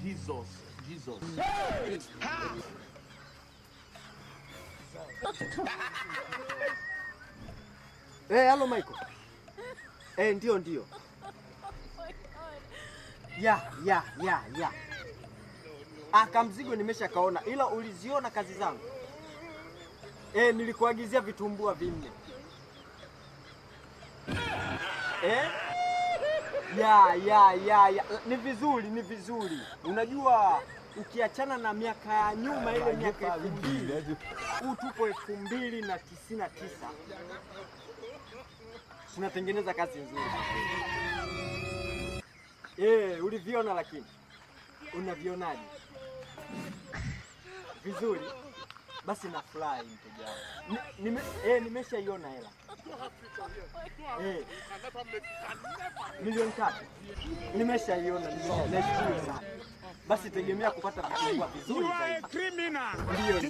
Jesus. Hello Michael. Ndio. Ya. Kamzigo nimeshakaona, ila uliziona kazi zangu? Nilikuagizia vitumbua 4. Ya. Ni vizuri. Unajua ukiachana na miaka ya nyuma, ile miaka 2000, tupo 2099. Tunatengeneza kazi nzuri. Uliviona, lakini unavionaje? Vizuri. Basi nafurahi mteja wangu. Nimeshaiona hela. Milioni 3. Nimeshaiona. Nashukuru sana. Basi tegemea kupata vitumbua vizuri zaidi. Ndio.